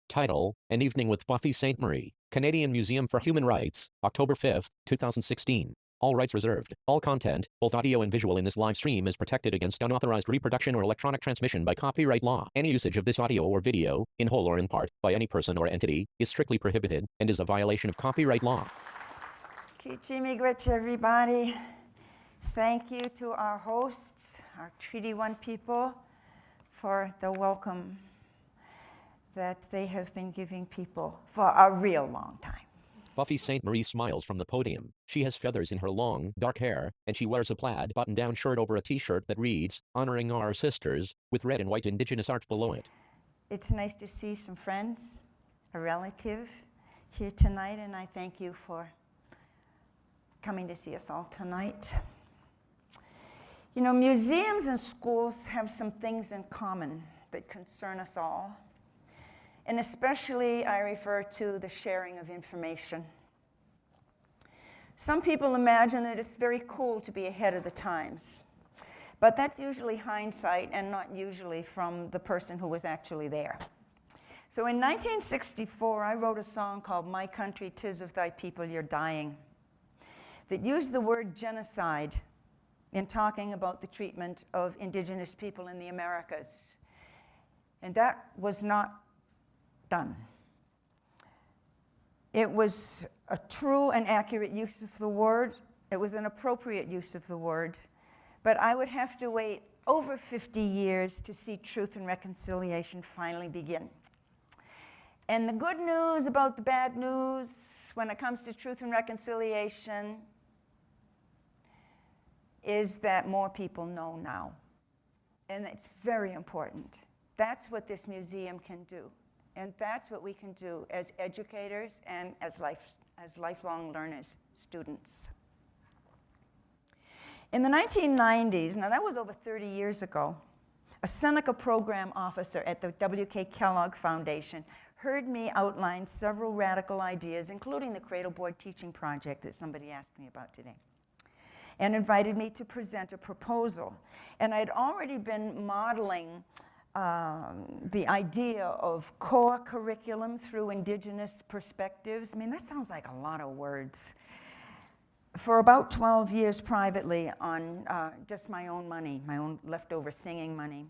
Title, An Evening with Buffy Sainte-Marie, Canadian Museum for Human Rights, October 5, 2016. All rights reserved. All content, both audio and visual in this live stream is protected against unauthorized reproduction or electronic transmission by copyright law. Any usage of this audio or video, in whole or in part, by any person or entity, is strictly prohibited and is a violation of copyright law. Kichimiigwech, everybody. Thank you to our hosts, our Treaty 1 people, for the welcome that they have been giving people for a real long time. Buffy Sainte-Marie smiles from the podium. She has feathers in her long, dark hair, and she wears a plaid button-down shirt over a t-shirt that reads, Honoring Our Sisters, with red and white indigenous art below it. It's nice to see some friends, a relative here tonight, and I thank you for coming to see us all tonight. You know, museums and schools have some things in common that concern us all. And especially, I refer to the sharing of information. Some people imagine that it's very cool to be ahead of the times. But that's usually hindsight and not usually from the person who was actually there. So in 1964, I wrote a song called My Country, 'Tis of Thy People You're Dying, that used the word genocide in talking about the treatment of indigenous people in the Americas. And that was not done. It was a true and accurate use of the word. It was an appropriate use of the word. But I would have to wait over 50 years to see truth and reconciliation finally begin. And the good news about the bad news when it comes to truth and reconciliation is that more people know now. And it's very important. That's what this museum can do. And that's what we can do as educators and as lifelong learners, students. In the 1990s, now that was over 30 years ago, a Seneca program officer at the W.K. Kellogg Foundation heard me outline several radical ideas, including the Cradleboard Teaching Project that somebody asked me about today, and invited me to present a proposal. And I'd already been modeling the idea of core curriculum through indigenous perspectives. I mean, that sounds like a lot of words. For about 12 years privately on just my own money, my own leftover singing money.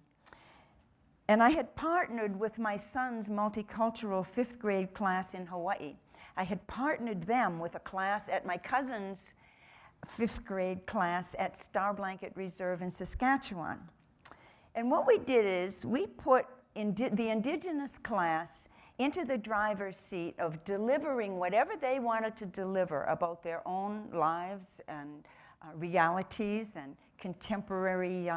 And I had partnered with my son's multicultural 5th grade class in Hawaii. I had partnered them with a class at my cousin's 5th grade class at Star Blanket Reserve in Saskatchewan. And what we did is we put the indigenous class into the driver's seat of delivering whatever they wanted to deliver about their own lives and realities and contemporary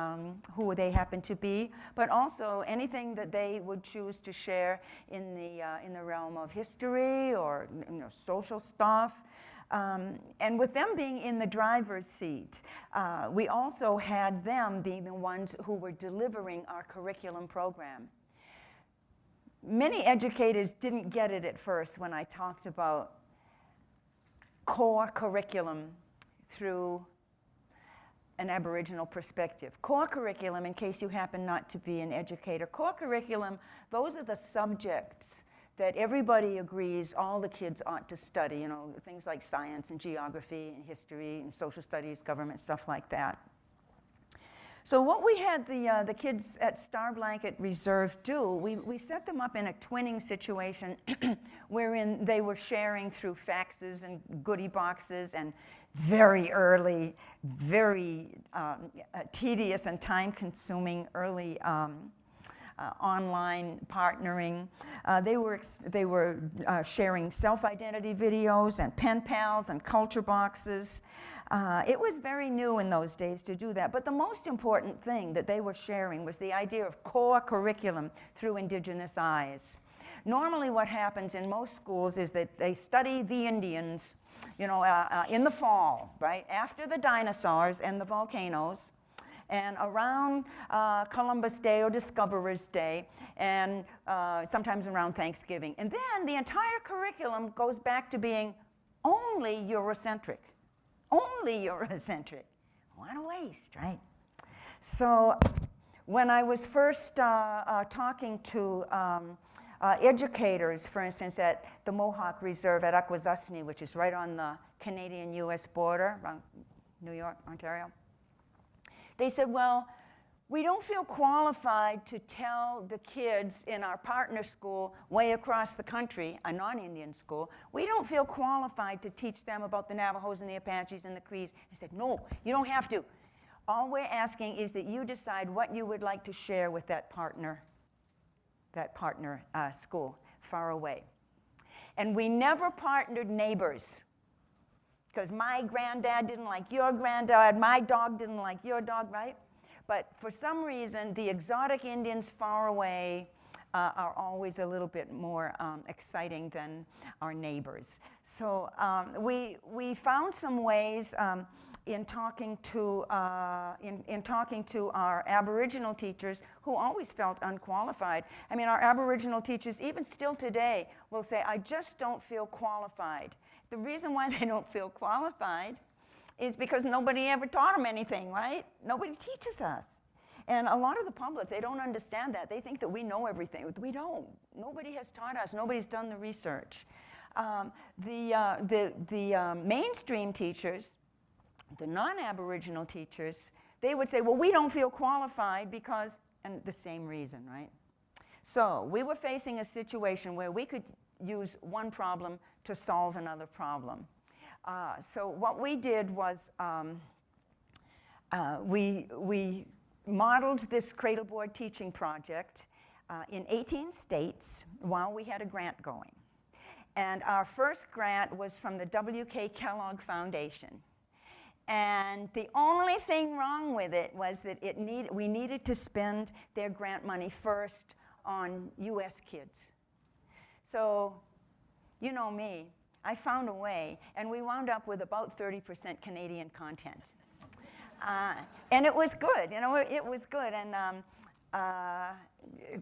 who they happen to be, but also anything that they would choose to share in the realm of history or social stuff. And with them being in the driver's seat, we also had them being the ones who were delivering our curriculum program. Many educators didn't get it at first when I talked about core curriculum through an Aboriginal perspective. Core curriculum, in case you happen not to be an educator, core curriculum, those are the subjects that everybody agrees all the kids ought to study, things like science and geography and history and social studies, government, stuff like that. So what we had the kids at Star Blanket Reserve do, we set them up in a twinning situation wherein they were sharing through faxes and goodie boxes and very early, very tedious and time-consuming early online partnering. They were sharing self-identity videos and pen pals and culture boxes. It was very new in those days to do that. But the most important thing that they were sharing was the idea of core curriculum through indigenous eyes. Normally what happens in most schools is that they study the Indians, in the fall, right? After the dinosaurs and the volcanoes, and around Columbus Day or Discoverer's Day, and sometimes around Thanksgiving. And then the entire curriculum goes back to being only Eurocentric. Only Eurocentric. What a waste, right? So when I was first talking to Educators, for instance, at the Mohawk Reserve at Akwesasne, which is right on the Canadian-US border, around New York, Ontario. They said, well, we don't feel qualified to tell the kids in our partner school way across the country, a non-Indian school, we don't feel qualified to teach them about the Navajos and the Apaches and the Crees. I said, no, you don't have to. All we're asking is that you decide what you would like to share with that partner school far away. And we never partnered neighbors, because my granddad didn't like your granddad, my dog didn't like your dog, right? But for some reason, the exotic Indians far away are always a little bit more exciting than our neighbors. So we found some ways in talking to our Aboriginal teachers who always felt unqualified. I mean, our Aboriginal teachers, even still today, will say, I just don't feel qualified. The reason why they don't feel qualified is because nobody ever taught them anything, right? Nobody teaches us. And a lot of the public, they don't understand that. They think that we know everything. We don't. Nobody has taught us. Nobody's done the research. The mainstream teachers, the non-Aboriginal teachers, they would say, well, we don't feel qualified because, and the same reason, right? So we were facing a situation where we could use one problem to solve another problem. So what we did was we modeled this cradleboard teaching project in 18 states while we had a grant going. And our first grant was from the W.K. Kellogg Foundation. And the only thing wrong with it was that we needed to spend their grant money first on US kids. So, you know me, I found a way, and we wound up with about 30% Canadian content. And it was good, you know, it was good, and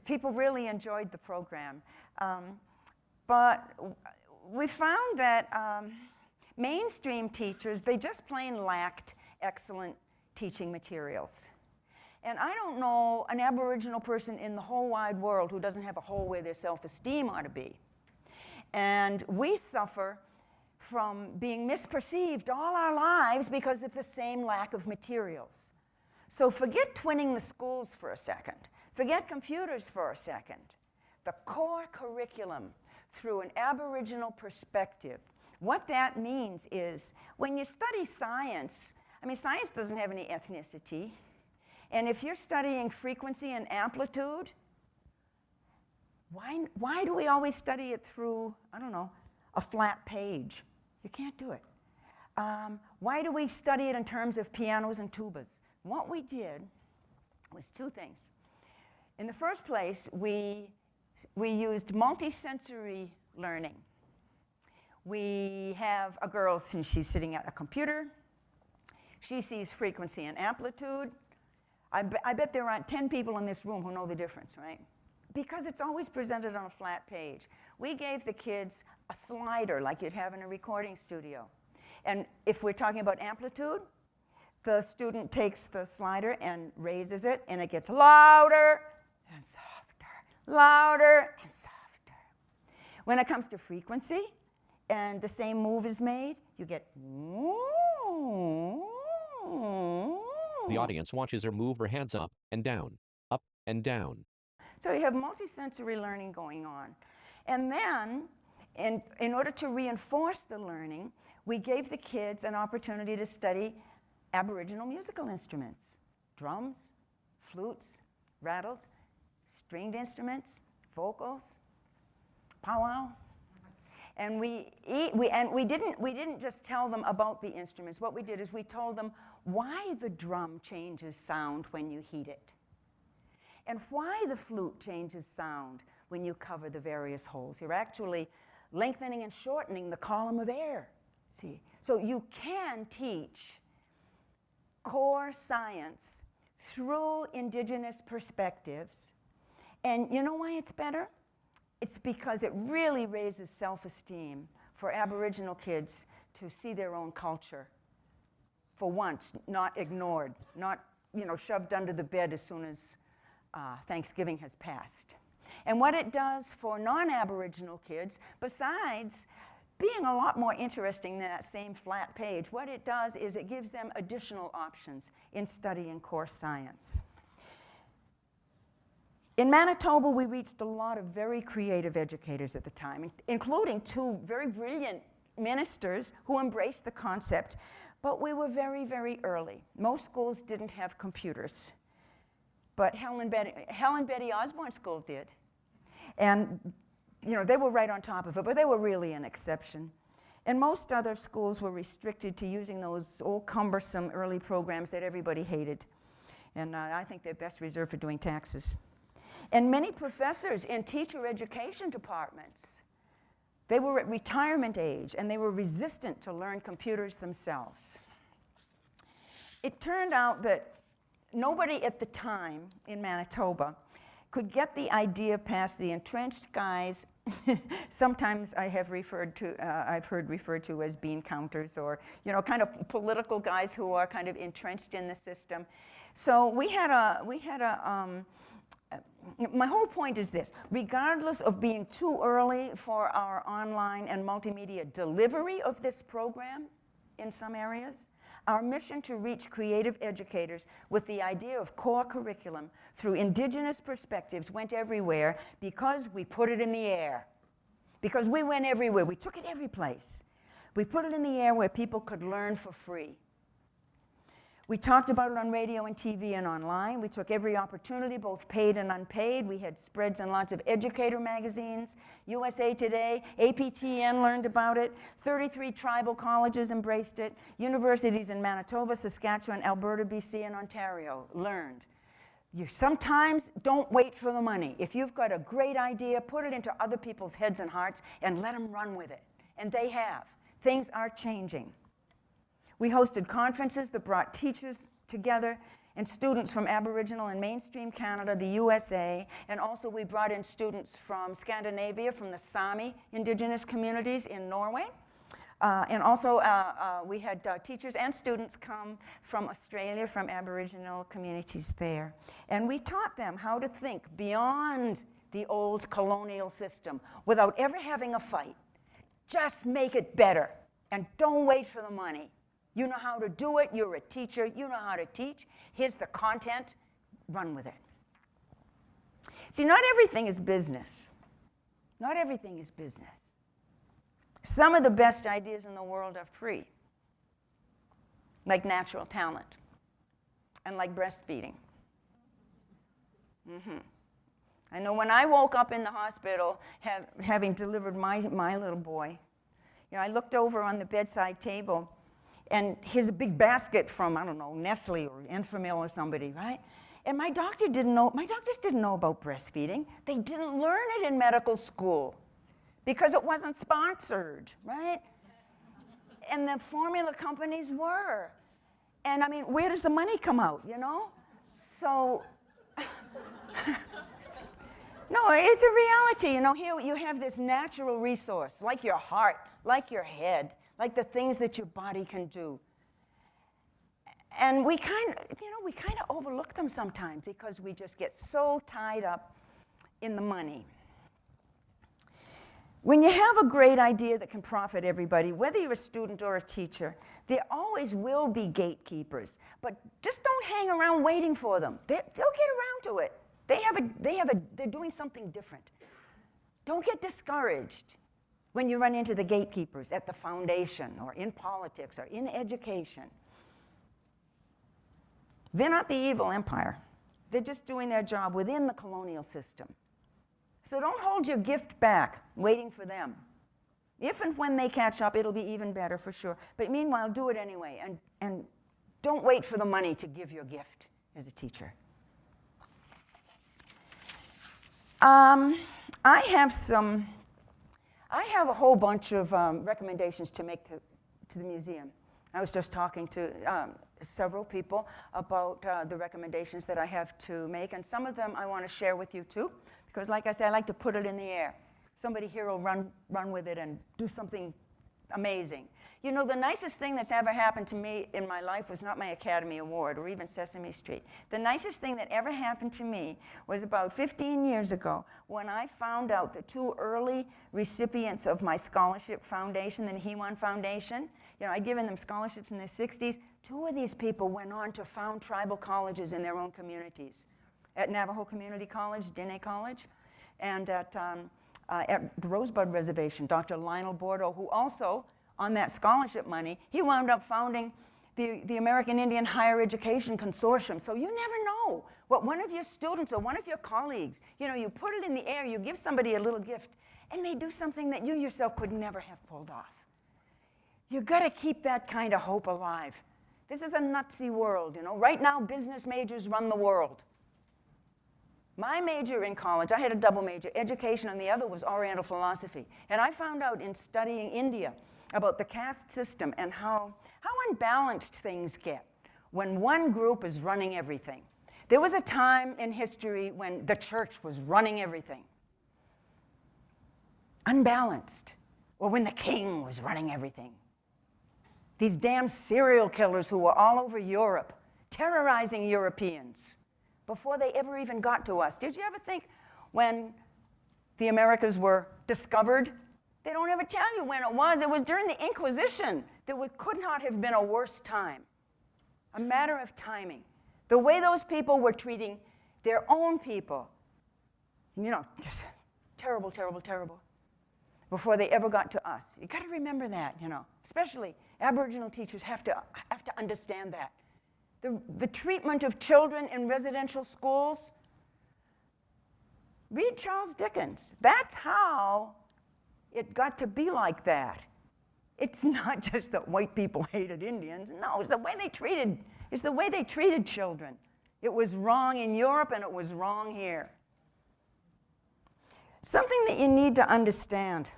people really enjoyed the program. But we found that mainstream teachers, they just plain lacked excellent teaching materials. And I don't know an Aboriginal person in the whole wide world who doesn't have a hole where their self-esteem ought to be. And we suffer from being misperceived all our lives because of the same lack of materials. So forget twinning the schools for a second. Forget computers for a second. The core curriculum through an Aboriginal perspective. What that means is when you study science, I mean, science doesn't have any ethnicity. And if you're studying frequency and amplitude, why do we always study it through, I don't know, a flat page? You can't do it. Why do we study it in terms of pianos and tubas? What we did was two things. In the first place, we used multisensory learning. We have a girl, she's sitting at a computer. She sees frequency and amplitude. I bet there aren't 10 people in this room who know the difference, right? Because it's always presented on a flat page. We gave the kids a slider like you'd have in a recording studio. And if we're talking about amplitude, the student takes the slider and raises it, and it gets louder and softer, louder and softer. When it comes to frequency, and the same move is made, you get The audience watches her move her hands up and down, up and down. So you have multisensory learning going on. And then, in order to reinforce the learning, we gave the kids an opportunity to study Aboriginal musical instruments. Drums, flutes, rattles, stringed instruments, vocals, powwow. And we didn't just tell them about the instruments. What we did is we told them why the drum changes sound when you heat it, and why the flute changes sound when you cover the various holes. You're actually lengthening and shortening the column of air. See, so you can teach core science through indigenous perspectives, and you know why it's better? It's because it really raises self-esteem for Aboriginal kids to see their own culture, for once, not ignored, not shoved under the bed as soon as Thanksgiving has passed. And what it does for non-Aboriginal kids, besides being a lot more interesting than that same flat page, what it does is it gives them additional options in studying core science. In Manitoba, we reached a lot of very creative educators at the time, including 2 very brilliant ministers who embraced the concept, but we were very, very early. Most schools didn't have computers, but Helen Betty Osborne School did. And you know, they were right on top of it, but they were really an exception. And most other schools were restricted to using those old cumbersome early programs that everybody hated. And I think they're best reserved for doing taxes. And many professors in teacher education departments, they were at retirement age and they were resistant to learn computers themselves. It turned out that nobody at the time in Manitoba could get the idea past the entrenched guys. Sometimes I've heard referred to as bean counters, or kind of political guys who are kind of entrenched in the system. So my whole point is this: regardless of being too early for our online and multimedia delivery of this program in some areas, our mission to reach creative educators with the idea of core curriculum through Indigenous perspectives went everywhere because we put it in the air. Because we went everywhere. We took it every place. We put it in the air where people could learn for free. We talked about it on radio and TV and online. We took every opportunity, both paid and unpaid. We had spreads in lots of educator magazines. USA Today, APTN learned about it. 33 tribal colleges embraced it. Universities in Manitoba, Saskatchewan, Alberta, BC, and Ontario learned. You sometimes don't wait for the money. If you've got a great idea, put it into other people's heads and hearts and let them run with it. And they have. Things are changing. We hosted conferences that brought teachers together and students from Aboriginal and mainstream Canada, the USA, and also we brought in students from Scandinavia, from the Sami Indigenous communities in Norway. And also we had teachers and students come from Australia, from Aboriginal communities there. And we taught them how to think beyond the old colonial system without ever having a fight. Just make it better and don't wait for the money. You know how to do it, you're a teacher, you know how to teach. Here's the content, run with it. See, not everything is business. Not everything is business. Some of the best ideas in the world are free, like natural talent and like breastfeeding. I know when I woke up in the hospital, having delivered my little boy, I looked over on the bedside table, and here's a big basket from, I don't know, Nestle or Enfamil or somebody, right? And my doctors didn't know about breastfeeding. They didn't learn it in medical school because it wasn't sponsored, right? And the formula companies were. And I mean, where does the money come out, So, no, it's a reality. Here you have this natural resource, like your heart, like your head, like the things that your body can do. And we kind of overlook them sometimes because we just get so tied up in the money. When you have a great idea that can profit everybody, whether you're a student or a teacher, there always will be gatekeepers. But just don't hang around waiting for them. They'll get around to it. They're doing something different. Don't get discouraged when you run into the gatekeepers at the foundation or in politics or in education. They're not the evil empire. They're just doing their job within the colonial system. So don't hold your gift back waiting for them. If and when they catch up, it'll be even better for sure. But meanwhile, do it anyway, and don't wait for the money to give your gift as a teacher. I have a whole bunch of recommendations to make to the museum. I was just talking to several people about the recommendations that I have to make, and some of them I want to share with you too, because like I said, I like to put it in the air. Somebody here will run with it and do something amazing. You know, the nicest thing that's ever happened to me in my life was not my Academy Award or even Sesame Street. The nicest thing that ever happened to me was about 15 years ago when I found out the two early recipients of my scholarship foundation, the Newman Foundation. You know, I'd given them scholarships in their 60s. Two of these people went on to found tribal colleges in their own communities. At Navajo Community College, Diné College, and at the Rosebud Reservation, Dr. Lionel Bordeaux, who also, on that scholarship money, he wound up founding the American Indian Higher Education Consortium. So you never know what one of your students or one of your colleagues, you know, you put it in the air, you give somebody a little gift, and they do something that you yourself could never have pulled off. You've got to keep that kind of hope alive. This is a nutsy world, you know. Right now, business majors run the world. My major in college, I had a double major, education, and the other was Oriental philosophy. And I found out in studying India about the caste system and how unbalanced things get when one group is running everything. There was a time in history when the church was running everything. Unbalanced. Or when the king was running everything. These damn serial killers who were all over Europe, terrorizing Europeans before they ever even got to us. Did you ever think when the Americas were discovered? They don't ever tell you when it was. It was during the Inquisition. There could not have been a worse time. A matter of timing. The way those people were treating their own people, you know, just terrible, terrible, terrible, before they ever got to us. You got to remember that, you know, especially Aboriginal teachers have to understand that. The treatment of children in residential schools, read Charles Dickens. That's how it got to be like that. It's not just that white people hated Indians. No, it's the way they treated children. It was wrong in Europe and it was wrong here. Something that you need to understand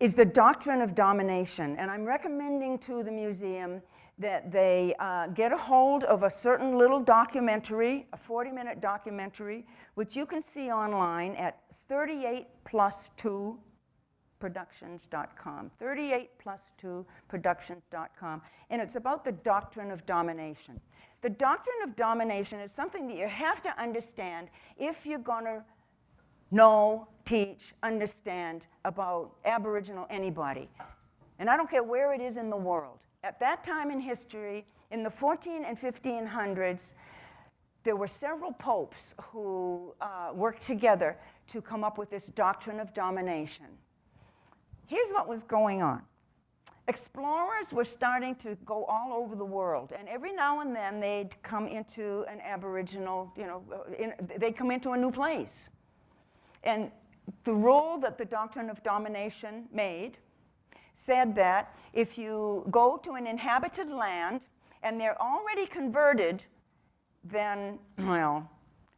is the doctrine of domination. And I'm recommending to the museum that they get a hold of a certain little documentary, a 40-minute documentary, which you can see online at 38plus2productions.com, 38plus2productions.com, and it's about the doctrine of domination. The doctrine of domination is something that you have to understand if you're going to know, teach, understand about Aboriginal anybody. And I don't care where it is in the world. At that time in history, in the 14 and 1500s, there were several popes who worked together to come up with this doctrine of domination. Here's what was going on. Explorers were starting to go all over the world, and every now and then they'd come into an Aboriginal, you know, they'd come into a new place. And the rule that the doctrine of domination made said that if you go to an inhabited land and they're already converted, then, well,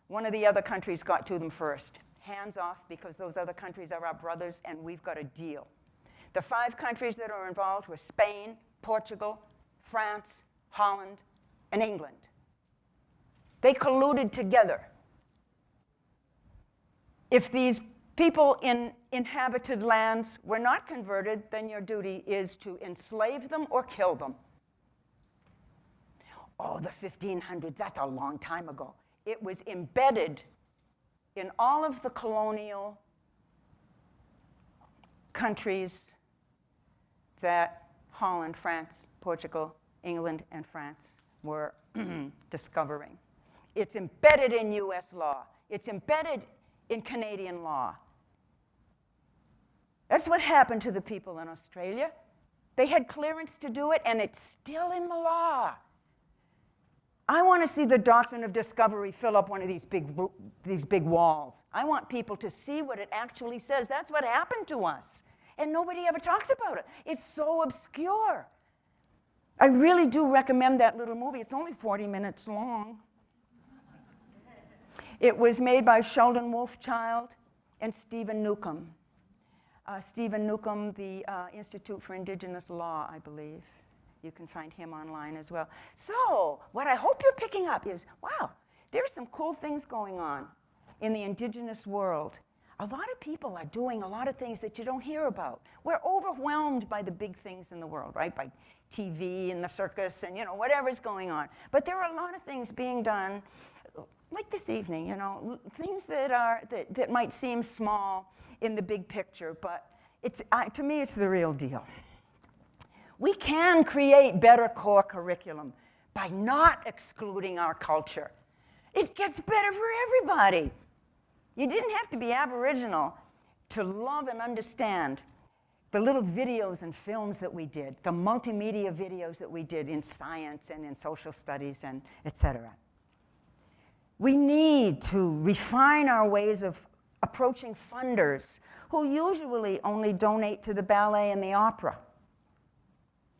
one of the other countries got to them first. Hands off, because those other countries are our brothers and we've got a deal. The 5 countries that are involved were Spain, Portugal, France, Holland, and England. They colluded together. If these people in inhabited lands were not converted, then your duty is to enslave them or kill them. Oh, the 1500s, that's a long time ago. It was embedded in all of the colonial countries that Holland, France, Portugal, England, and France were discovering. It's embedded in US law. It's embedded in Canadian law. That's what happened to the people in Australia. They had clearance to do it, and it's still in the law. I want to see the doctrine of discovery fill up one of these big walls. I want people to see what it actually says. That's what happened to us. And nobody ever talks about it. It's so obscure. I really do recommend that little movie. It's only 40 minutes long. It was made by Sheldon Wolfchild and Stephen Newcomb. Stephen Newcomb, the Institute for Indigenous Law, I believe. You can find him online as well. So, what I hope you're picking up is, wow, there's some cool things going on in the indigenous world. a lot of people are doing a lot of things that you don't hear about. We're overwhelmed by the big things in the world, right? By TV and the circus and, whatever's going on. But there are a lot of things being done, like this evening, things that might seem small in the big picture, but to me, it's the real deal. We can create better core curriculum by not excluding our culture. It gets better for everybody. You didn't have to be Aboriginal to love and understand the little videos and films that we did, the multimedia videos that we did in science and in social studies and etc. We need to refine our ways of approaching funders who usually only donate to the ballet and the opera.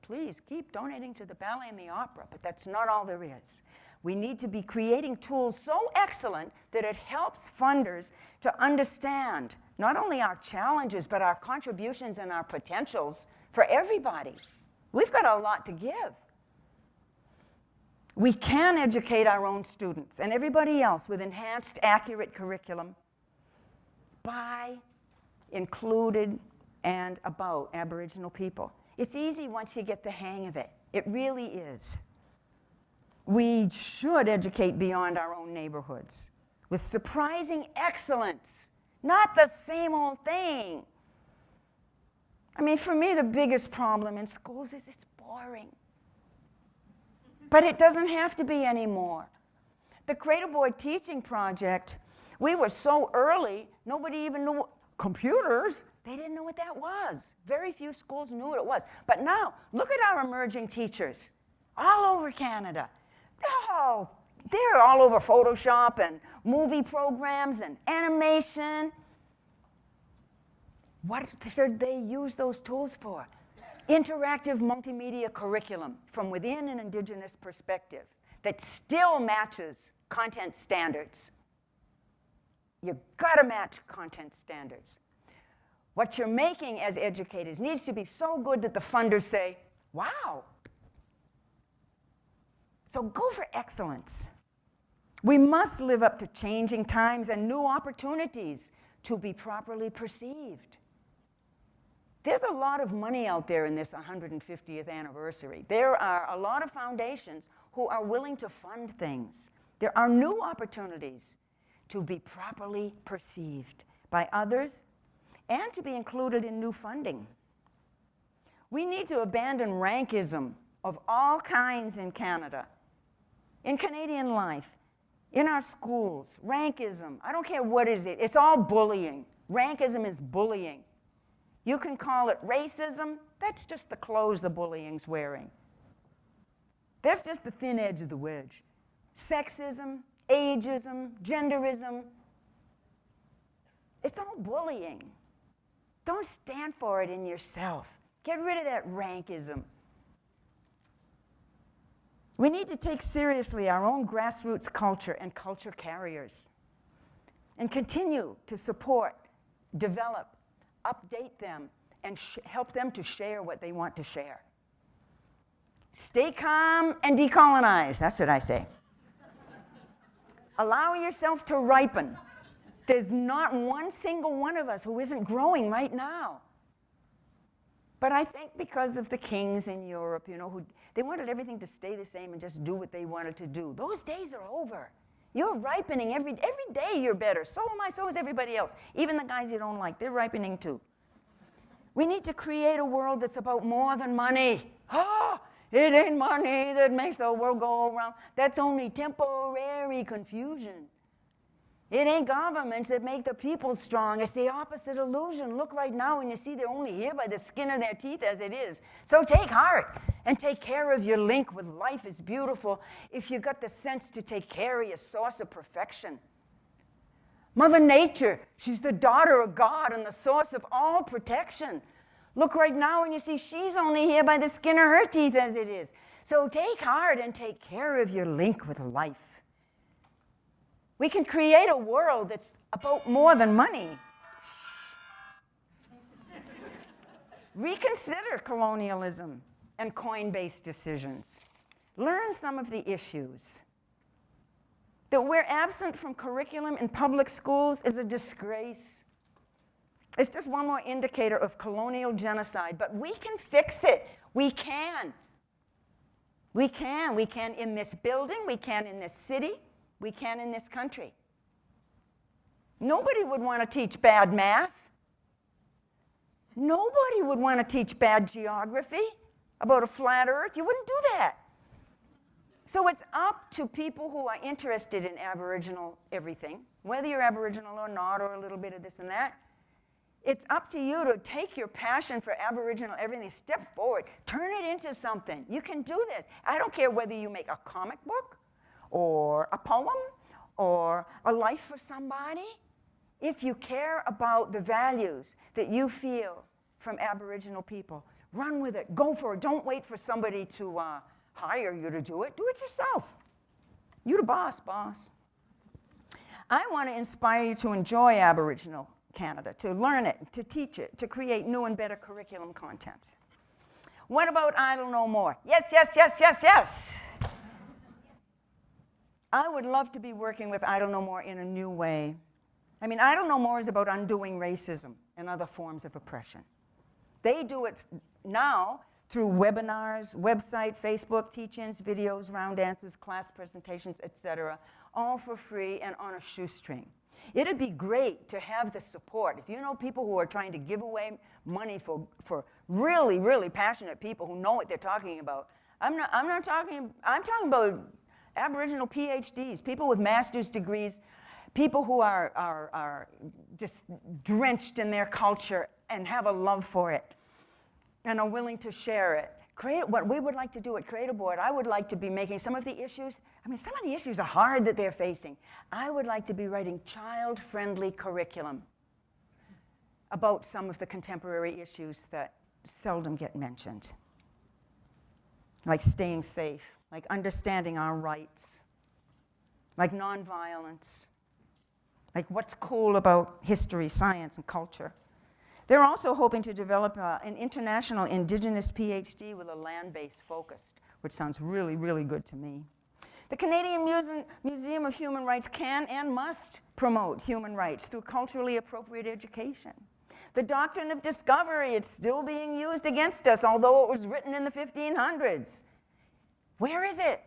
Please keep donating to the ballet and the opera, but that's not all there is. We need to be creating tools so excellent that it helps funders to understand not only our challenges, but our contributions and our potentials for everybody. We've got a lot to give. We can educate our own students and everybody else with enhanced, accurate curriculum by, included, and about Aboriginal people. It's easy once you get the hang of it. It really is. We should educate beyond our own neighborhoods with surprising excellence, not the same old thing. I mean, for me, the biggest problem in schools is it's boring. But it doesn't have to be anymore. The Cradleboard Teaching Project, we were so early, nobody even knew computers. They didn't know what that was. Very few schools knew what it was. But now, look at our emerging teachers all over Canada. Oh, they're all over Photoshop and movie programs and animation. What should they use those tools for? Interactive multimedia curriculum from within an Indigenous perspective that still matches content standards. You've got to match content standards. What you're making as educators needs to be so good that the funders say, wow. So go for excellence. We must live up to changing times and new opportunities to be properly perceived. There's a lot of money out there in this 150th anniversary. There are a lot of foundations who are willing to fund things. There are new opportunities to be properly perceived by others and to be included in new funding. We need to abandon rankism of all kinds in Canada, in Canadian life, in our schools. Rankism, I don't care what it is, it's all bullying. Rankism is bullying. You can call it racism, that's just the clothes the bullying's wearing. That's just the thin edge of the wedge. Sexism, ageism, genderism, it's all bullying. Don't stand for it in yourself. Get rid of that rankism. We need to take seriously our own grassroots culture and culture carriers and continue to support, develop, update them, and help them to share what they want to share. Stay calm and decolonize, that's what I say. Allow yourself to ripen. There's not one single one of us who isn't growing right now. But I think because of the kings in Europe, who they wanted everything to stay the same and just do what they wanted to do. Those days are over. You're ripening every day you're better. So am I, so is everybody else. Even the guys you don't like, they're ripening too. We need to create a world that's about more than money. Oh, it ain't money that makes the world go around. That's only temporary confusion. It ain't governments that make the people strong. It's the opposite illusion. Look right now and you see they're only here by the skin of their teeth as it is. So take heart and take care of your link with life is beautiful if you got the sense to take care of your source of perfection. Mother Nature, she's the daughter of God and the source of all protection. Look right now and you see she's only here by the skin of her teeth as it is. So take heart and take care of your link with life. We can create a world that's about more than money. Reconsider colonialism and coin-based decisions. Learn some of the issues. That we're absent from curriculum in public schools is a disgrace. It's just one more indicator of colonial genocide, but we can fix it. We can. We can. We can in this building, we can in this city, we can in this country. Nobody would want to teach bad math. Nobody would want to teach bad geography about a flat earth. You wouldn't do that. So it's up to people who are interested in Aboriginal everything, whether you're Aboriginal or not, or a little bit of this and that. It's up to you to take your passion for Aboriginal everything, step forward, turn it into something. You can do this. I don't care whether you make a comic book or a poem or a life for somebody. If you care about the values that you feel from Aboriginal people, run with it, go for it. Don't wait for somebody to hire you to do it. Do it yourself. You the boss. I want to inspire you to enjoy Aboriginal Canada, to learn it, to teach it, to create new and better curriculum content. What about Idle No More? Yes. I would love to be working with Idle No More in a new way. I mean, Idle No More is about undoing racism and other forms of oppression. They do it now through webinars, website, Facebook, teach-ins, videos, round dances, class presentations, etc., all for free and on a shoestring. It'd be great to have the support. If you know people who are trying to give away money for really, really passionate people who know what they're talking about, I'm talking about Aboriginal PhDs, people with master's degrees, people who are just drenched in their culture and have a love for it and are willing to share it. What we would like to do at Creative Board, I would like to be making some of the issues, some of the issues are hard that they're facing. I would like to be writing child-friendly curriculum about some of the contemporary issues that seldom get mentioned, like staying safe, like understanding our rights, like nonviolence, like what's cool about history, science, and culture. They're also hoping to develop an international Indigenous PhD with a land-based focus, which sounds really, really good to me. The Canadian Museum of Human Rights can and must promote human rights through culturally appropriate education. The doctrine of discovery, it's still being used against us, although it was written in the 1500s. Where is it?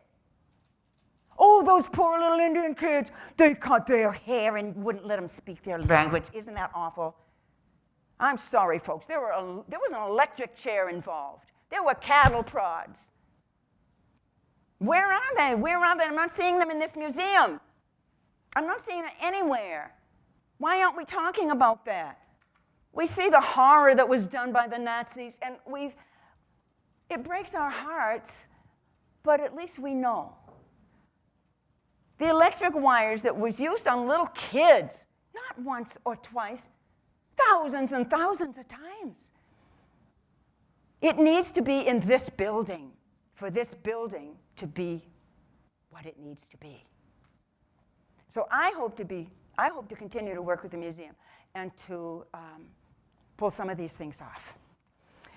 Oh, those poor little Indian kids, they cut their hair and wouldn't let them speak their language. Isn't that awful? I'm sorry, folks. There was an electric chair involved. There were cattle prods. Where are they? Where are they? I'm not seeing them in this museum. I'm not seeing them anywhere. Why aren't we talking about that? We see the horror that was done by the Nazis, and it breaks our hearts, but at least we know. The electric wires that was used on little kids, not once or twice, thousands and thousands of times. It needs to be in this building, for this building to be what it needs to be. So I hope to continue to work with the museum and to pull some of these things off.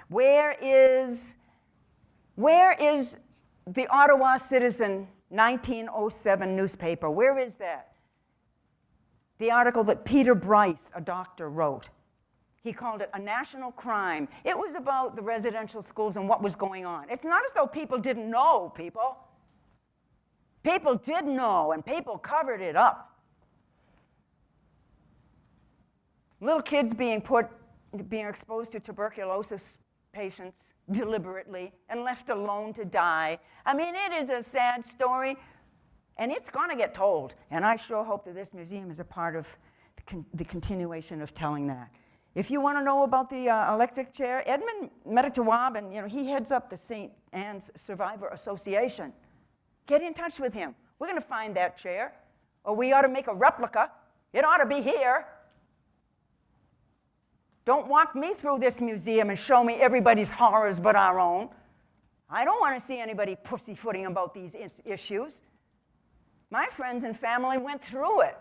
Where is the Ottawa Citizen 1907 newspaper? Where is that? The article that Peter Bryce, a doctor, wrote. He called it a national crime. It was about the residential schools and what was going on. It's not as though people didn't know, people. People did know, and people covered it up. Little kids being exposed to tuberculosis patients deliberately and left alone to die. It is a sad story. And it's going to get told. And I sure hope that this museum is a part of the continuation of telling that. If you want to know about the electric chair, Edmund Meditawab, and he heads up the St. Anne's Survivor Association. Get in touch with him. We're going to find that chair. Or we ought to make a replica. It ought to be here. Don't walk me through this museum and show me everybody's horrors but our own. I don't want to see anybody pussyfooting about these issues. My friends and family went through it.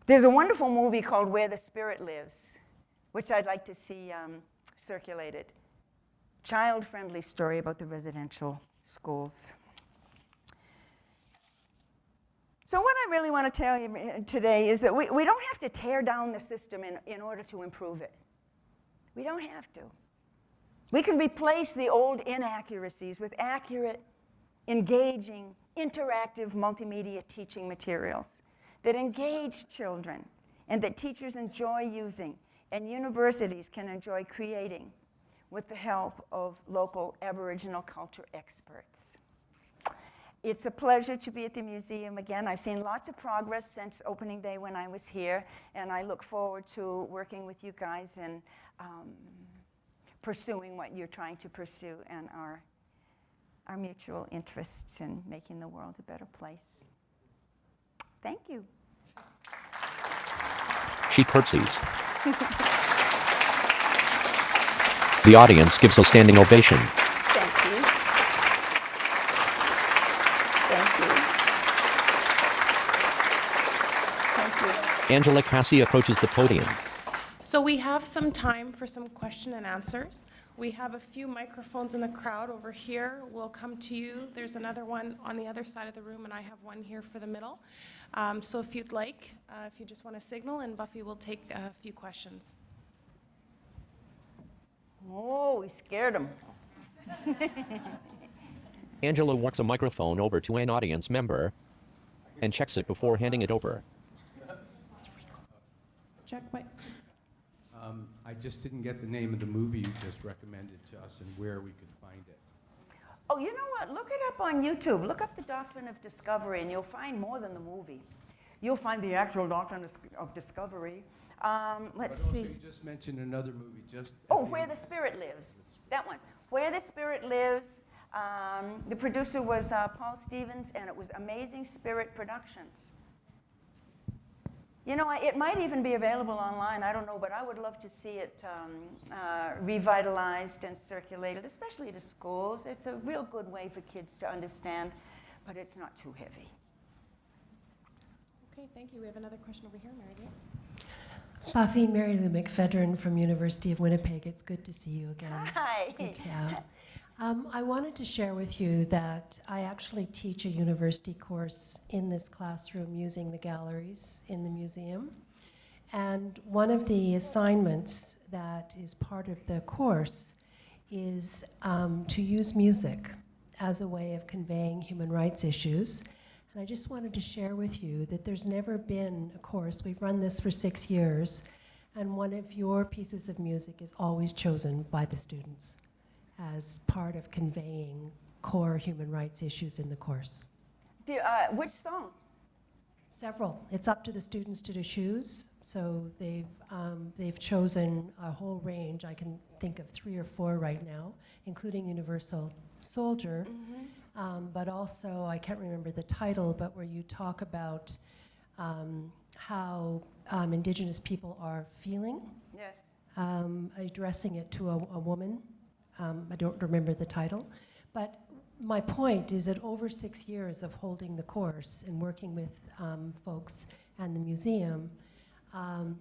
There's a wonderful movie called Where the Spirit Lives, which I'd like to see circulated. Child-friendly story about the residential schools. So what I really want to tell you today is that we don't have to tear down the system in order to improve it. We don't have to. We can replace the old inaccuracies with accurate, engaging, interactive multimedia teaching materials that engage children and that teachers enjoy using and universities can enjoy creating with the help of local Aboriginal culture experts. It's a pleasure to be at the museum again. I've seen lots of progress since opening day when I was here, and I look forward to working with you guys in pursuing what you're trying to pursue and our mutual interests in making the world a better place. Thank you. She curtsies. The audience gives a standing ovation. Thank you. Thank you. Thank you. Angela Cassie approaches the podium. So we have some time for some question and answers. We have a few microphones in the crowd over here. We'll come to you. There's another one on the other side of the room, and I have one here for the middle. So if you'd like, if you just want to signal, and Buffy will take a few questions. Oh, we scared him. Angela walks a microphone over to an audience member and checks it before handing it over. Check mic. I just didn't get the name of the movie you just recommended to us and where we could find it. Oh, you know what? Look it up on YouTube. Look up the Doctrine of Discovery, and you'll find more than the movie. You'll find the actual Doctrine of Discovery. Let's see. You just mentioned another movie. Oh, Where the Spirit Lives. That one. Where the Spirit Lives. The producer was Paul Stevens, and it was Amazing Spirit Productions. You know, it might even be available online. I don't know, but I would love to see it revitalized and circulated, especially to schools. It's a real good way for kids to understand, but it's not too heavy. Okay, thank you. We have another question over here, Mary Lou. Buffy, Mary Lou McFedrin from University of Winnipeg. It's good to see you again. Hi. Good to have. I wanted to share with you that I actually teach a university course in this classroom using the galleries in the museum. And one of the assignments that is part of the course is to use music as a way of conveying human rights issues. And I just wanted to share with you that there's never been a course, we've run this for 6 years, and one of your pieces of music is always chosen by the students as part of conveying core human rights issues in the course. Which song? Several. It's up to the students to choose. So they've chosen a whole range. I can think of 3 or 4 right now, including Universal Soldier, but also, I can't remember the title, but where you talk about how Indigenous people are feeling. Yes. Addressing it to a woman. I don't remember the title, but my point is that over 6 years of holding the course and working with folks and the museum,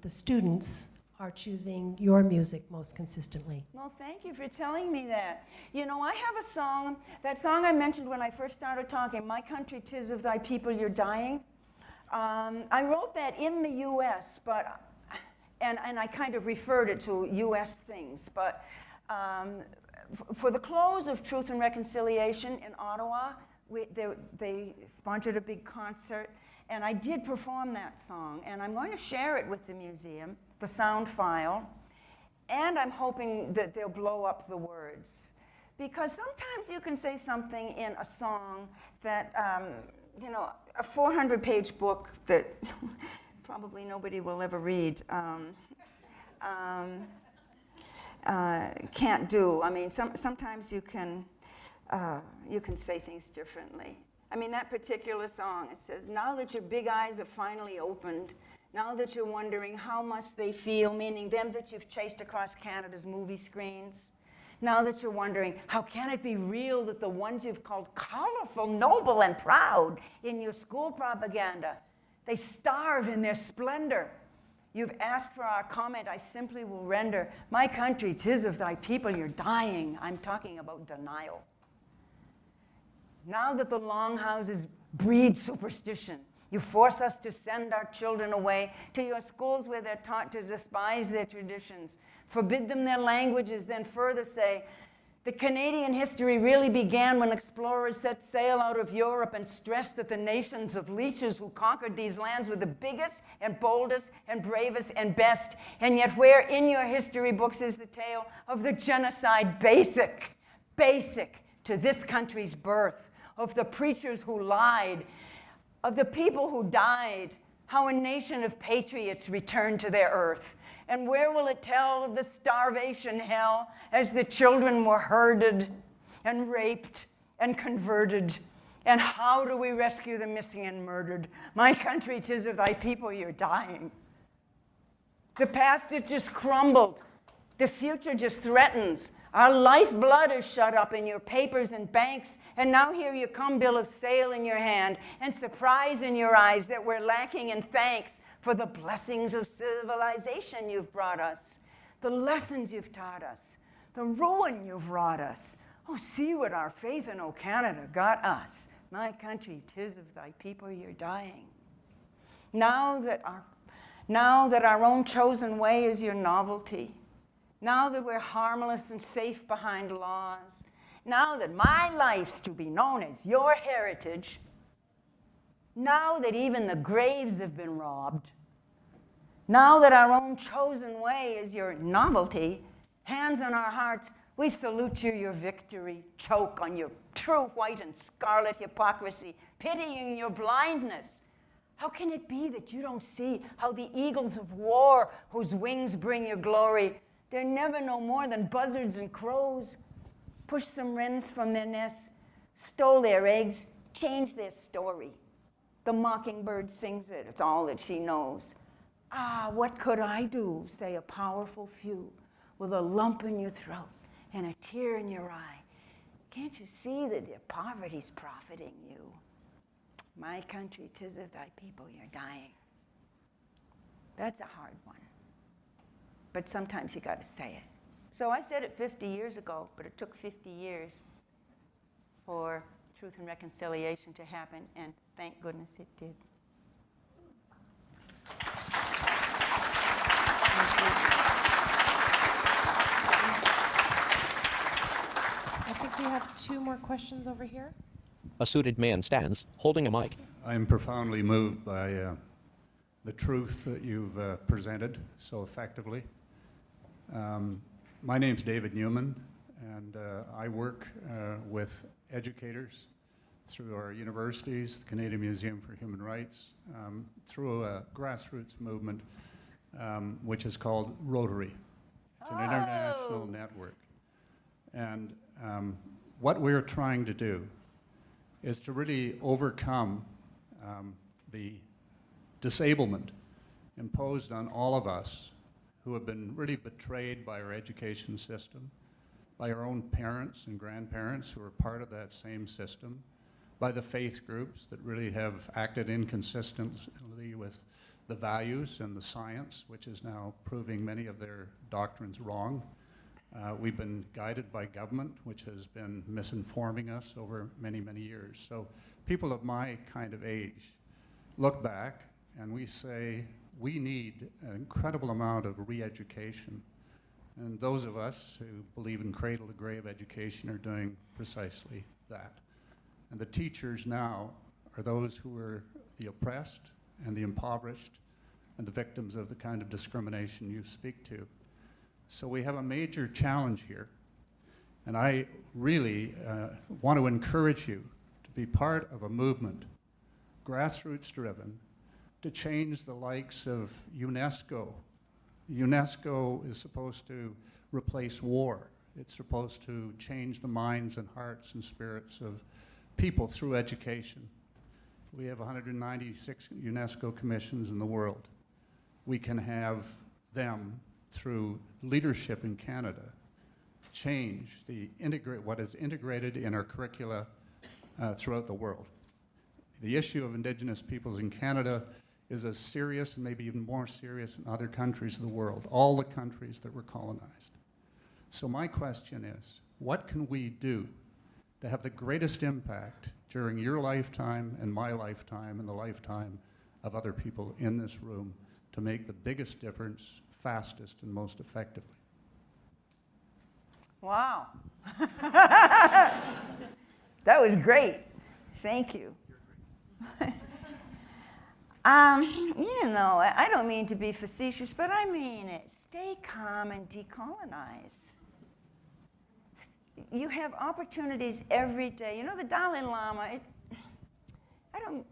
the students are choosing your music most consistently. Well, thank you for telling me that. You know, I have a song, that song I mentioned when I first started talking, My Country, 'Tis of Thy People You're Dying. I wrote that in the U.S., but, and I kind of referred it to U.S. things, but for the close of Truth and Reconciliation in Ottawa, they sponsored a big concert, and I did perform that song, and I'm going to share it with the museum, the sound file, and I'm hoping that they'll blow up the words. Because sometimes you can say something in a song that, you know, a 400-page book that probably nobody will ever read, can't do. I mean, sometimes you can say things differently. I mean, that particular song, it says, now that your big eyes are finally opened, now that you're wondering how must they feel, meaning them that you've chased across Canada's movie screens, now that you're wondering, how can it be real that the ones you've called colorful, noble, and proud in your school propaganda, they starve in their splendor. You've asked for our comment, I simply will render. My country, 'tis of thy people you're dying. I'm talking about denial. Now that the longhouses breed superstition, You force us to send our children away to your schools where they're taught to despise their traditions, forbid them their languages, then further say, the Canadian history really began when explorers set sail out of Europe and stressed that the nations of leeches who conquered these lands were the biggest and boldest and bravest and best. And yet where in your history books is the tale of the genocide basic to this country's birth, of the preachers who lied, of the people who died, how a nation of patriots returned to their earth? And where will it tell of the starvation hell as the children were herded and raped and converted? And how do we rescue the missing and murdered? My country, 'tis of thy people you're dying. The past, it just crumbled. The future just threatens. Our lifeblood is shut up in your papers and banks, and now here you come, bill of sale in your hand, and surprise in your eyes that we're lacking in thanks for the blessings of civilization you've brought us, the lessons you've taught us, the ruin you've wrought us. Oh, see what our faith in O Canada got us. My country, 'tis of thy people you're dying. Now that our own chosen way is your novelty, now that we're harmless and safe behind laws, now that my life's to be known as your heritage, now that even the graves have been robbed, now that our own chosen way is your novelty, hands on our hearts, we salute you, your victory, choke on your true white and scarlet hypocrisy, pitying your blindness. How can it be that you don't see how the eagles of war, whose wings bring your glory, they're never no more than buzzards and crows, pushed some wrens from their nests, stole their eggs, changed their story. The mockingbird sings it, it's all that she knows. Ah, what could I do, say a powerful few, with a lump in your throat and a tear in your eye? Can't you see that their poverty's profiting you? My country, 'tis of thy people you're dying. That's a hard one. But sometimes you got to say it. So I said it 50 years ago, but it took 50 years for truth and reconciliation to happen, and thank goodness it did. I think we have 2 more questions over here. A suited man stands, holding a mic. I'm profoundly moved by the truth that you've presented so effectively. My name's David Newman, and I work with educators through our universities, the Canadian Museum for Human Rights, through a grassroots movement which is called Rotary. It's an international network. And what we're trying to do is to really overcome the disablement imposed on all of us who have been really betrayed by our education system, by our own parents and grandparents who are part of that same system, by the faith groups that really have acted inconsistently with the values and the science, which is now proving many of their doctrines wrong. We've been guided by government, which has been misinforming us over many, many years. So people of my kind of age look back and we say, we need an incredible amount of re-education. And those of us who believe in cradle-to-grave education are doing precisely that. And the teachers now are those who are the oppressed and the impoverished and the victims of the kind of discrimination you speak to. So we have a major challenge here. And I really want to encourage you to be part of a movement, grassroots driven, to change the likes of UNESCO. UNESCO is supposed to replace war. It's supposed to change the minds and hearts and spirits of people through education. We have 196 UNESCO commissions in the world. We can have them, through leadership in Canada, change what is integrated in our curricula throughout the world. The issue of Indigenous peoples in Canada is as serious and maybe even more serious in other countries of the world, all the countries that were colonized. So my question is, what can we do to have the greatest impact during your lifetime and my lifetime and the lifetime of other people in this room to make the biggest difference fastest and most effectively. Wow. That was great. Thank you. You know, I don't mean to be facetious, but I mean it. Stay calm and decolonize. You have opportunities every day. You know, the Dalai Lama, I don't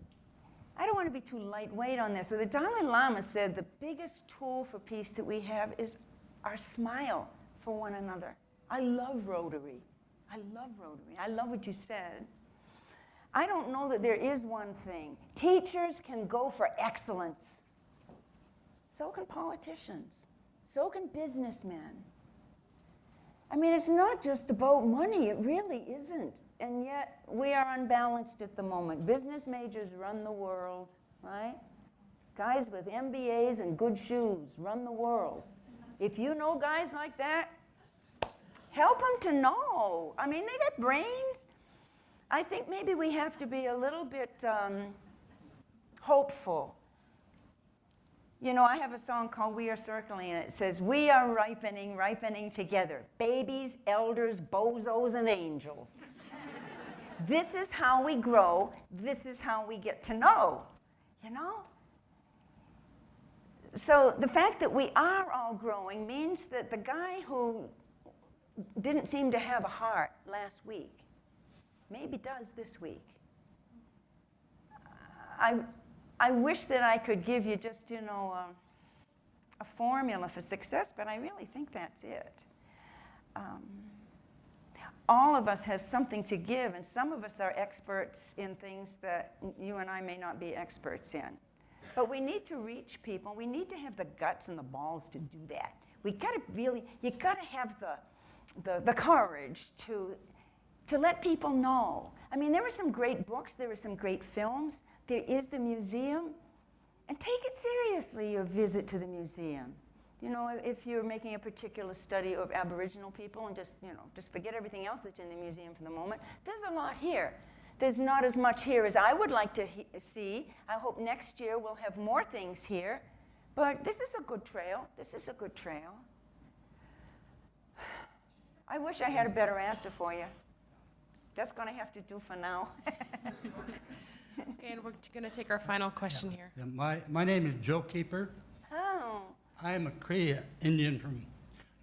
want to be too lightweight on this, but the Dalai Lama said the biggest tool for peace that we have is our smile for one another. I love Rotary. I love Rotary. I love what you said. I don't know that there is one thing. Teachers can go for excellence. So can politicians. So can businessmen. I mean, it's not just about money. It really isn't. And yet, we are unbalanced at the moment. Business majors run the world, right? Guys with MBAs and good shoes run the world. If you know guys like that, help them to know. I mean, they got brains. I think maybe we have to be a little bit hopeful. You know, I have a song called We Are Circling, and it says, we are ripening, ripening together. Babies, elders, bozos, and angels. This is how we grow. This is how we get to know, you know? So the fact that we are all growing means that the guy who didn't seem to have a heart last week maybe does this week. I wish that I could give you just, you know, a formula for success, but I really think that's it. All of us have something to give, and some of us are experts in things that you and I may not be experts in. But we need to reach people. We need to have the guts and the balls to do that. We gotta really, you gotta have the courage to let people know. I mean, there were some great books, there were some great films, there is the museum, and take it seriously, your visit to the museum. You know, if you're making a particular study of Aboriginal people and just forget everything else that's in the museum for the moment, there's a lot here. There's not as much here as I would like to see. I hope next year we'll have more things here, but this is a good trail. This is a good trail. I wish I had a better answer for you. That's going to have to do for now. Okay, and we're going to take our final question here. Yeah, my name is Joe Keeper. Oh. I am a Cree Indian from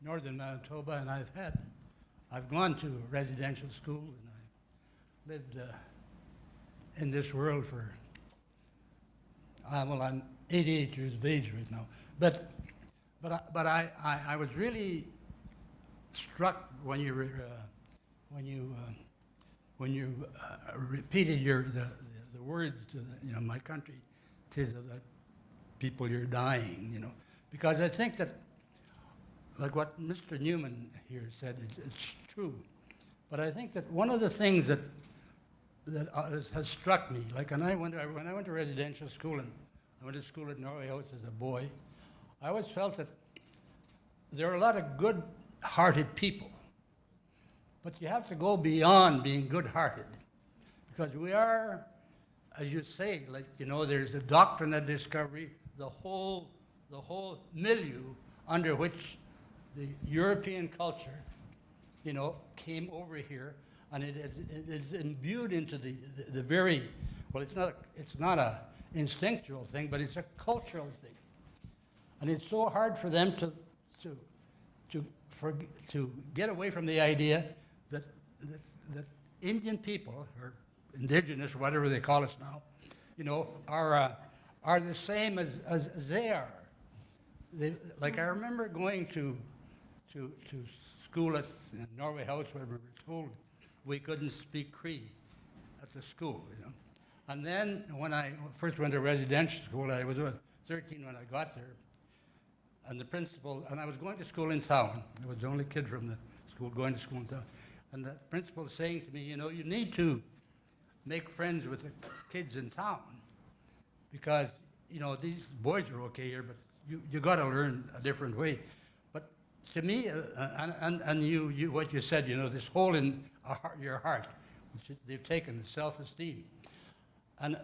northern Manitoba, and I've gone to residential school, and I lived in this world for, I'm 88 years of age right now. But I was really struck when you repeated the words to my country, tis of the people you're dying, because I think that, like what Mr. Newman here said, it's true. But I think that one of the things that has struck me, like when I went to residential school, and I went to school at Norway House as a boy, I always felt that there are a lot of good-hearted people. But you have to go beyond being good-hearted, because we are, as you say, there's a doctrine of discovery, the whole milieu under which the European culture, came over here, and it is imbued into the very, well, it's not a instinctual thing, but it's a cultural thing, and it's so hard for them to get away from the idea that Indian people, or indigenous, or whatever they call us now, are the same as they are. I remember going to school at Norway House, where we were told we couldn't speak Cree at the school, And then when I first went to residential school, I was 13 when I got there, and the principal, and I was going to school in town. I was the only kid from the school going to school in town. And the principal was saying to me, you need to make friends with the kids in town, because, these boys are okay here, but you got to learn a different way. But to me, and you what you said, this hole in your heart, They've taken the self-esteem. And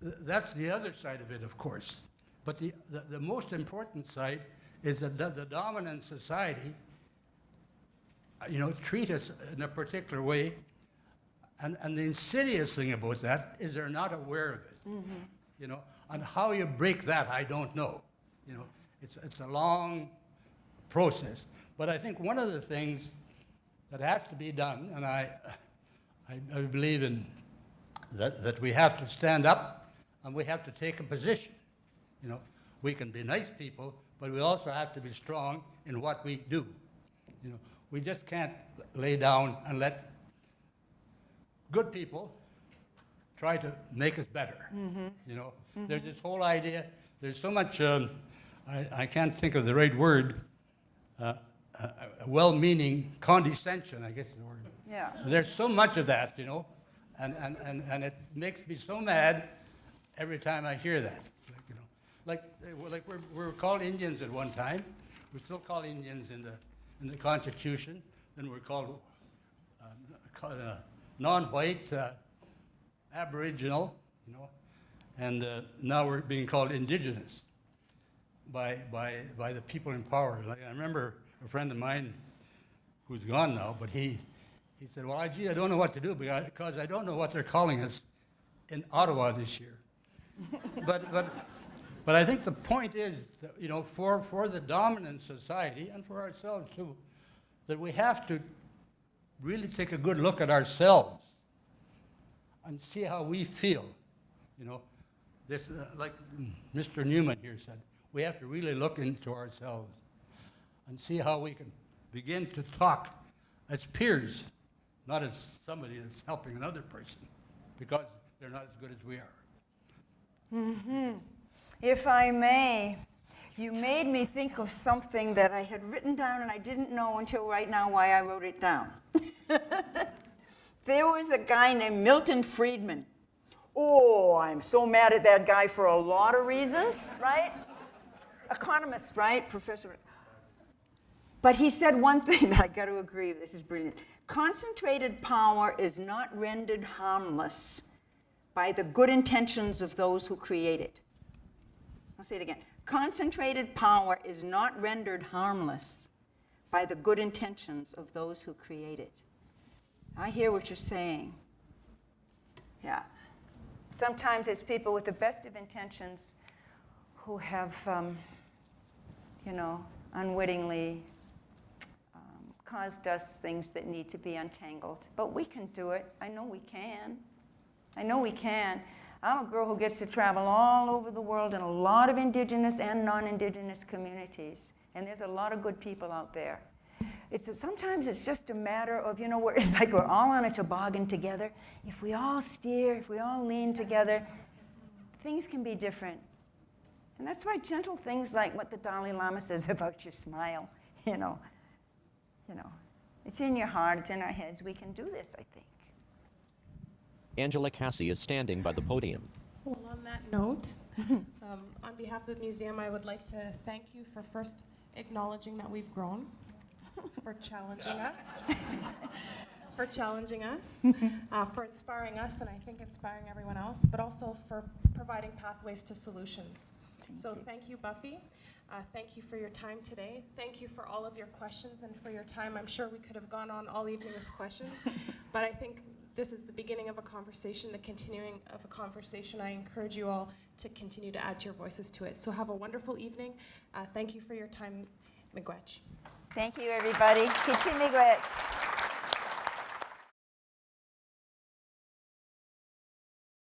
that's the other side of it, of course. But the most important side is that the dominant society, treat us in a particular way. And the insidious thing about that is they're not aware of it. Mm-hmm. And how you break that, I don't know. It's a long process. But I think one of the things that has to be done, and I believe in that we have to stand up and we have to take a position. We can be nice people, but we also have to be strong in what we do. We just can't lay down and let good people try to make us better. Mm-hmm. There's this whole idea, there's so much, I can't think of the right word, well-meaning condescension, I guess is the word. Yeah. There's so much of that, and it makes me so mad every time I hear that. Like we were called Indians at one time. We're still called Indians in the Constitution. Then we're called non-white, Aboriginal, and now we're being called Indigenous by the people in power. Like I remember a friend of mine who's gone now, but he said, well, I don't know what to do because I don't know what they're calling us in Ottawa this year. But I think the point is, that, for the dominant society and for ourselves too, that we have to really take a good look at ourselves and see how we feel. This, like Mr. Newman here said, we have to really look into ourselves and see how we can begin to talk as peers, not as somebody that's helping another person, because they're not as good as we are. Mm-hmm. If I may, you made me think of something that I had written down and I didn't know until right now why I wrote it down. There was a guy named Milton Friedman. Oh, I'm so mad at that guy for a lot of reasons, right? Economist, right? Professor. But he said one thing that I got to agree with. This is brilliant. Concentrated power is not rendered harmless by the good intentions of those who create it. I'll say it again. Concentrated power is not rendered harmless by the good intentions of those who create it. I hear what you're saying. Yeah. Sometimes there's people with the best of intentions who have, unwittingly caused us things that need to be untangled. But we can do it. I know we can. I'm a girl who gets to travel all over the world in a lot of indigenous and non-indigenous communities. And there's a lot of good people out there. Sometimes it's just a matter of, where it's like we're all on a toboggan together. If we all steer, if we all lean together, things can be different. And that's why gentle things like what the Dalai Lama says about your smile, it's in your heart, it's in our heads. We can do this, I think. Angela Cassie is standing by the podium. Well, on that note, on behalf of the museum, I would like to thank you for first acknowledging that we've grown, for challenging us, for inspiring us, and I think inspiring everyone else, but also for providing pathways to solutions. Thank you, Buffy. Thank you for your time today. Thank you for all of your questions and for your time. I'm sure we could have gone on all evening with questions, but I think this is the beginning of a conversation, the continuing of a conversation. I encourage you all to continue to add your voices to it. So have a wonderful evening. Thank you for your time, Miigwech. Thank you, everybody. Kichi Miigwech.